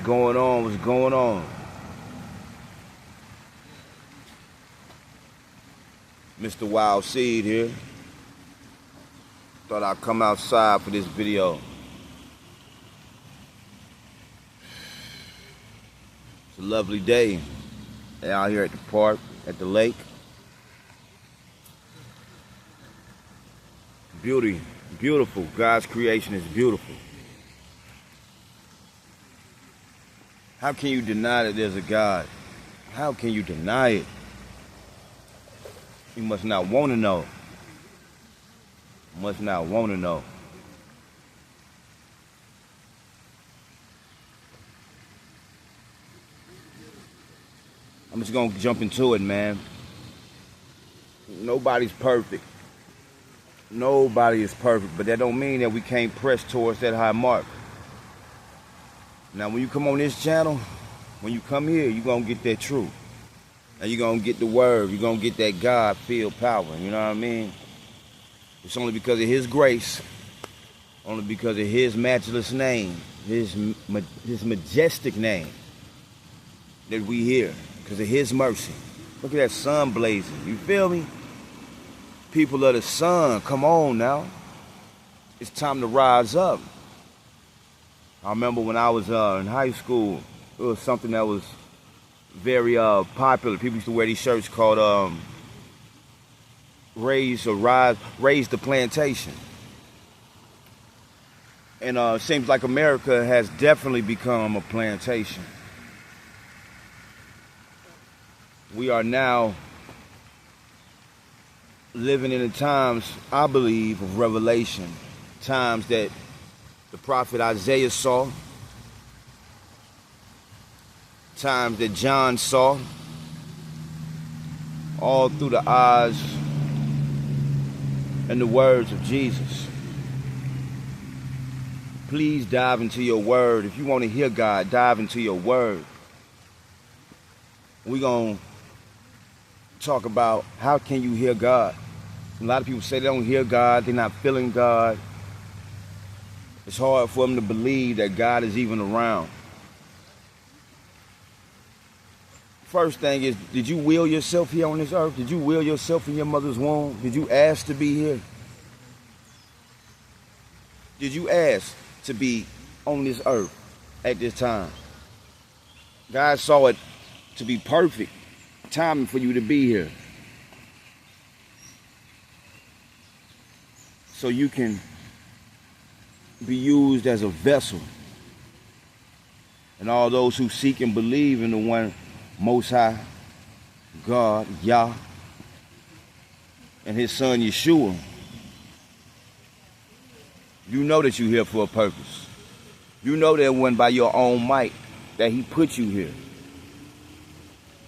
going on? What's going on? Mr. Wild Seed here. Thought I'd come outside for this video. It's a lovely day out here at the park, at the lake. Beauty, beautiful. God's creation is beautiful. How can you deny that there's a God? How can you deny it? You must not want to know. You must not want to know. I'm just going to jump into it, man. Nobody's perfect. Nobody is perfect, but that don't mean that we can't press towards that high mark. Now, when you come on this channel, when you come here, you're going to get that truth. And you're going to get the word. You're going to get that God-filled power. You know what I mean? It's only because of His grace, only because of His matchless name, His majestic name, that we here. Because of His mercy. Look at that sun blazing. You feel me? People of the sun, come on now. It's time to rise up. I remember when I was in high school, it was something that was very popular. People used to wear these shirts called Raise the Plantation. And it seems like America has definitely become a plantation. We are now living in the times, I believe, of revelation. Times that the prophet Isaiah saw. Times that John saw. All through the eyes and the words of Jesus. Please dive into your word. If you want to hear God, dive into your word. We're going to talk about how can you hear God. A lot of people say they don't hear God, they're not feeling God. It's hard for them to believe that God is even around. First thing is, did you will yourself here on this earth? Did you will yourself in your mother's womb? Did you ask to be here? Did you ask to be on this earth at this time? God saw it to be perfect timing for you to be here. So you can be used as a vessel. And all those who seek and believe in the one Most High, God, Yah, and His Son Yeshua, you know that you're here for a purpose. You know that it wasn't by your own might that He put you here.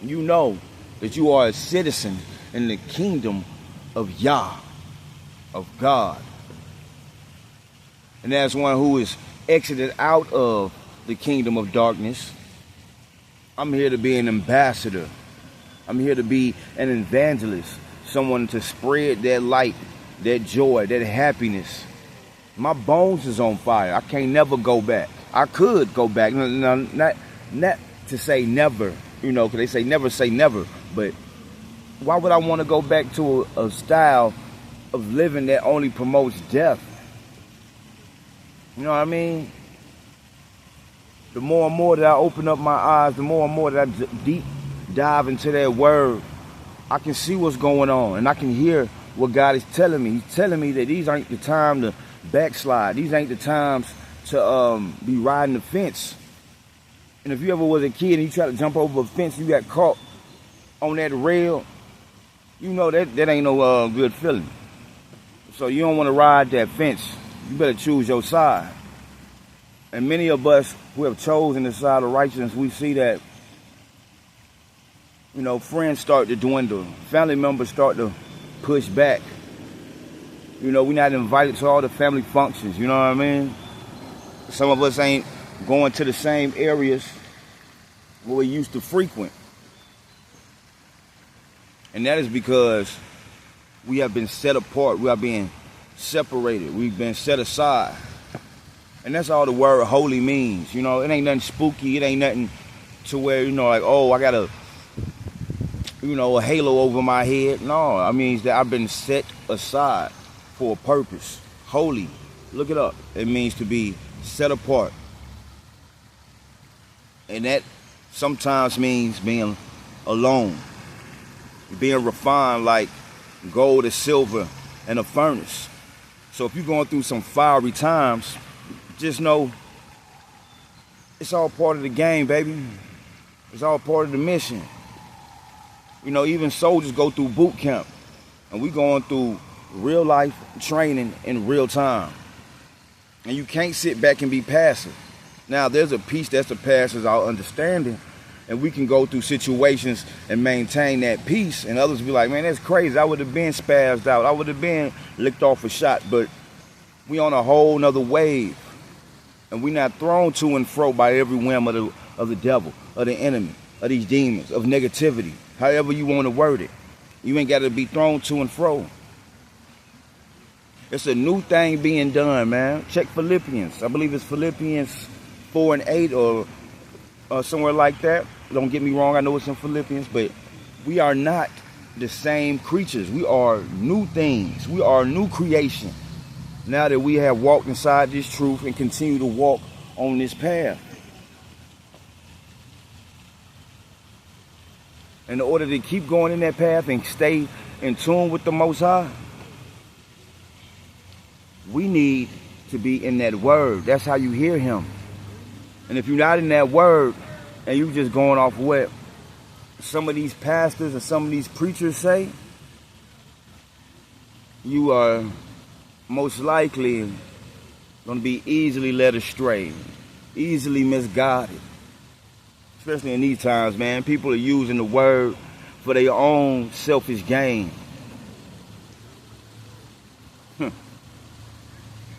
You know that you are a citizen in the kingdom of Yah, of God. And as one who is exited out of the kingdom of darkness, I'm here to be an ambassador. I'm here to be an evangelist, someone to spread that light, that joy, that happiness. My bones is on fire. I can't never go back. I could go back. No, not to say never, you know, because they say never say never. But why would I want to go back to a style of living that only promotes death? You know what I mean? The more and more that I open up my eyes, the more and more that I deep dive into that word, I can see what's going on. And I can hear what God is telling me. He's telling me that these ain't the time to backslide. These ain't the times to be riding the fence. And if you ever was a kid and you tried to jump over a fence, you got caught on that rail, you know that ain't no good feeling. So you don't want to ride that fence. You better choose your side. And many of us who have chosen the side of righteousness, we see that, you know, friends start to dwindle. Family members start to push back. You know, we're not invited to all the family functions, you know what I mean? Some of us ain't going to the same areas where we used to frequent. And that is because we have been set apart. We are being separated. We've been set aside. And that's all the word holy means. You know, it ain't nothing spooky. It ain't nothing to where, you know, like, oh, I got a halo over my head. No, I mean that I've been set aside for a purpose. Holy. Look it up. It means to be set apart. And that sometimes means being alone. Being refined like gold or silver in a furnace. So if you're going through some fiery times, just know it's all part of the game, baby. It's all part of the mission. You know, even soldiers go through boot camp, and we going through real life training in real time. And you can't sit back and be passive. Now, there's a piece that surpasses our understanding, and we can go through situations and maintain that peace, and others be like, man, that's crazy. I would have been spazzed out. I would have been licked off a shot, but we on a whole nother wave, and we not thrown to and fro by every whim of the devil, of the enemy, of these demons, of negativity, however you want to word it. You ain't got to be thrown to and fro. It's a new thing being done, man. Check Philippians. I believe it's Philippians 4 and 8 or somewhere like that. Don't get me wrong, I know it's in Philippians, but we are not the same creatures. We are new things. We are a new creation. Now that we have walked inside this truth and continue to walk on this path. In order to keep going in that path and stay in tune with the Most High, we need to be in that word. That's how you hear him. And if you're not in that word and you just going off what some of these pastors or some of these preachers say, you are most likely going to be easily led astray, easily misguided. Especially in these times, man. People are using the word for their own selfish gain.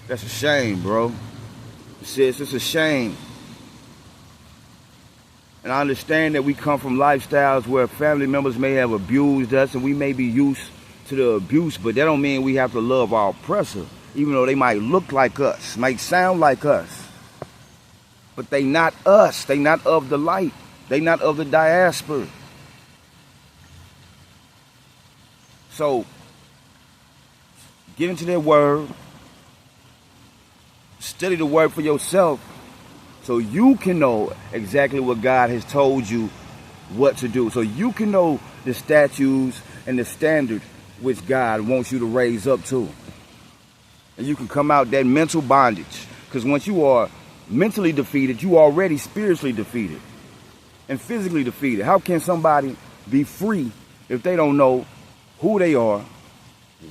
That's a shame, bro. Sis, it's a shame. And I understand that we come from lifestyles where family members may have abused us and we may be used to the abuse, but that don't mean we have to love our oppressor, even though they might look like us, might sound like us. But they not us. They not of the light. They not of the diaspora. So, get into their word. Study the word for yourself so you can know exactly what God has told you what to do. So you can know the statutes and the standard which God wants you to raise up to. And you can come out that mental bondage. Because once you are mentally defeated, you are already spiritually defeated and physically defeated. How can somebody be free if they don't know who they are,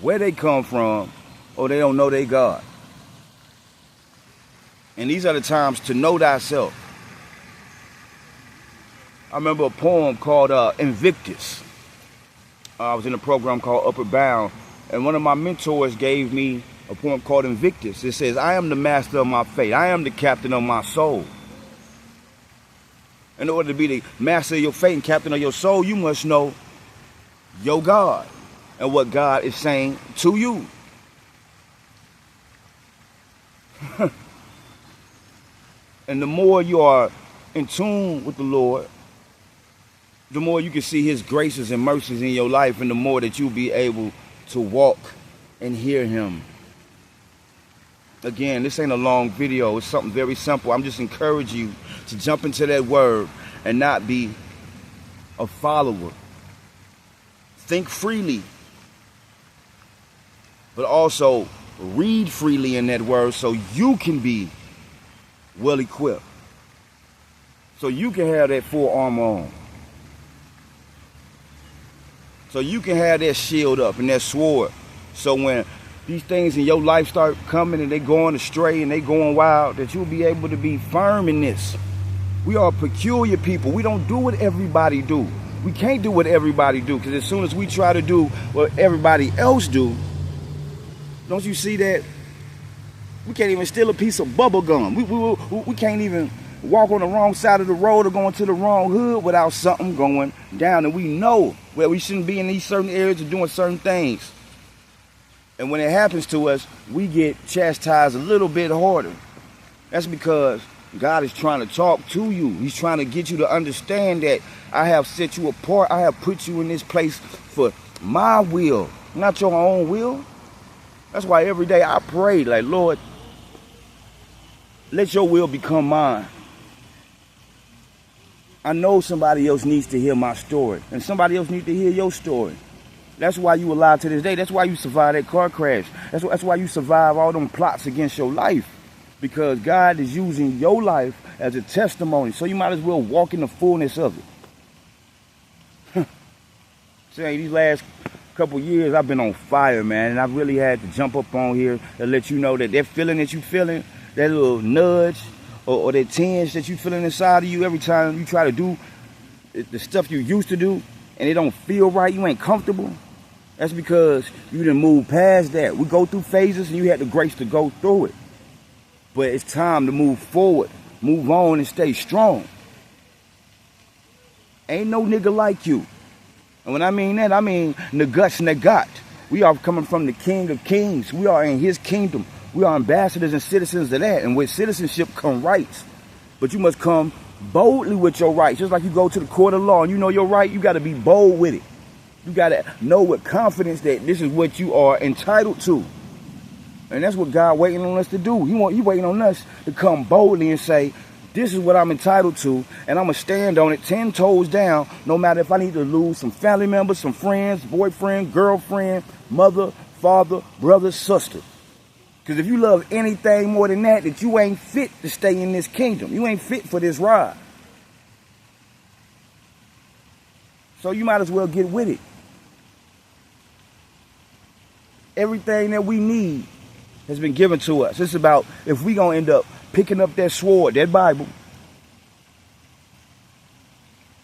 where they come from, or they don't know their God? And these are the times to know thyself. I remember a poem called Invictus. I was in a program called Upward Bound, and one of my mentors gave me a poem called Invictus. It says, I am the master of my fate. I am the captain of my soul. In order to be the master of your fate and captain of your soul, you must know your God and what God is saying to you. And the more you are in tune with the Lord, the more you can see his graces and mercies in your life, and the more that you'll be able to walk and hear him. Again, this ain't a long video. It's something very simple. I'm just encouraging you to jump into that word and not be a follower. Think freely, but also read freely in that word so you can be well equipped. So you can have that full armor on. So you can have that shield up and that sword. So when these things in your life start coming and they going astray and they going wild, that you'll be able to be firm in this. We are peculiar people. We don't do what everybody do. We can't do what everybody do, because as soon as we try to do what everybody else do, don't you see that? We can't even steal a piece of bubble gum. We can't even walk on the wrong side of the road or go into the wrong hood without something going down. And we know where we shouldn't be in these certain areas or doing certain things. And when it happens to us, we get chastised a little bit harder. That's because God is trying to talk to you. He's trying to get you to understand that I have set you apart. I have put you in this place for my will, not your own will. That's why every day I pray, like, Lord, let your will become mine. I know somebody else needs to hear my story, and somebody else needs to hear your story. That's why you alive to this day. That's why you survived that car crash. That's why you survived all them plots against your life. Because God is using your life as a testimony. So you might as well walk in the fullness of it. Saying these last couple years, I've been on fire, man. And I really had to jump up on here and let you know that that feeling that you feeling, that little nudge or that tinge that you feeling inside of you every time you try to do the stuff you used to do and it don't feel right, you ain't comfortable. That's because you didn't move past that. We go through phases and you had the grace to go through it. But it's time to move forward, move on, and stay strong. Ain't no nigga like you. And when I mean that, I mean Naguts Nagat. We are coming from the King of Kings. We are in his kingdom. We are ambassadors and citizens of that. And with citizenship come rights. But you must come boldly with your rights. Just like you go to the court of law and you know your right, you got to be bold with it. You got to know with confidence that this is what you are entitled to. And that's what God waiting on us to do. He waiting on us to come boldly and say, this is what I'm entitled to, and I'm going to stand on it 10 toes down, no matter if I need to lose some family members, some friends, boyfriend, girlfriend, mother, father, brother, sister. Because if you love anything more than that, that you ain't fit to stay in this kingdom. You ain't fit for this ride. So you might as well get with it. Everything that we need has been given to us. It's about if we gonna end up picking up that sword, that Bible,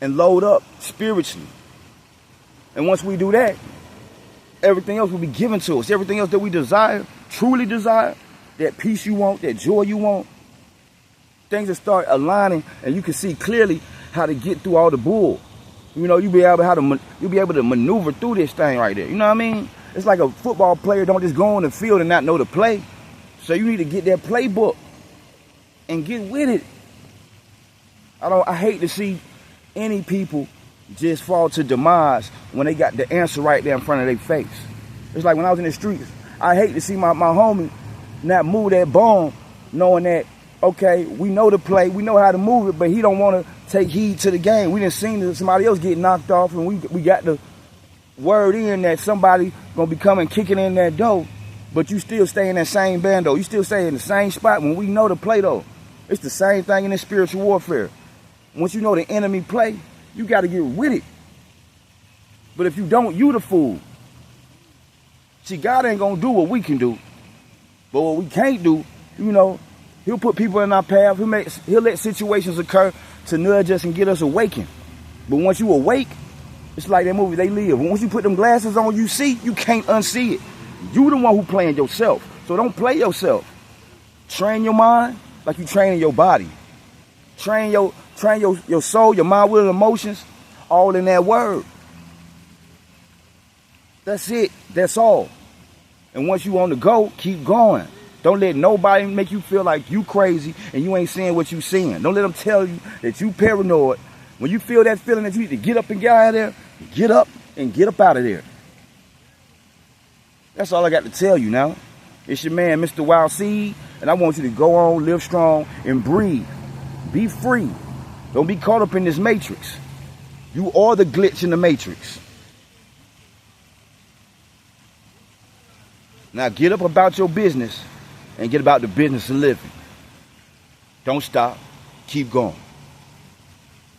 and load up spiritually. And once we do that, everything else will be given to us. Everything else that we desire, truly desire, that peace you want, that joy you want, things will start aligning, and you can see clearly how to get through all the bull. You know, you'll be able to maneuver through this thing right there. You know what I mean? It's like a football player don't just go on the field and not know the play. So you need to get that playbook and get with it. I hate to see any people just fall to demise when they got the answer right there in front of their face. It's like when I was in the streets, I hate to see my homie not move that bomb knowing that, okay, we know the play, we know how to move it, but he don't want to take heed to the game. We done seen somebody else get knocked off, and we got the word in that somebody gonna be coming kicking in that door, but you still stay in that same bando. You still stay in the same spot when we know the play though. It's the same thing in this spiritual warfare. Once you know the enemy play, you got to get with it. But if you don't, you the fool. See, God ain't gonna do what we can do, but what we can't do, you know, he'll put people in our path. He'll let situations occur to nudge us and get us awakened. But once you awake, it's like that movie, They Live. Once you put them glasses on, you see, you can't unsee it. You the one who playing yourself. So don't play yourself. Train your mind like you training your body. Train your soul, your mind, will, and emotions, all in that word. That's it. That's all. And once you on the go, keep going. Don't let nobody make you feel like you crazy and you ain't seeing what you seeing. Don't let them tell you that you paranoid. When you feel that feeling that you need to get up and get out of there, get up and get up out of there. That's all I got to tell you now. It's your man, Mr. Wild Seed, and I want you to go on, live strong, and breathe. Be free. Don't be caught up in this matrix. You are the glitch in the matrix. Now get up about your business and get about the business of living. Don't stop. Keep going.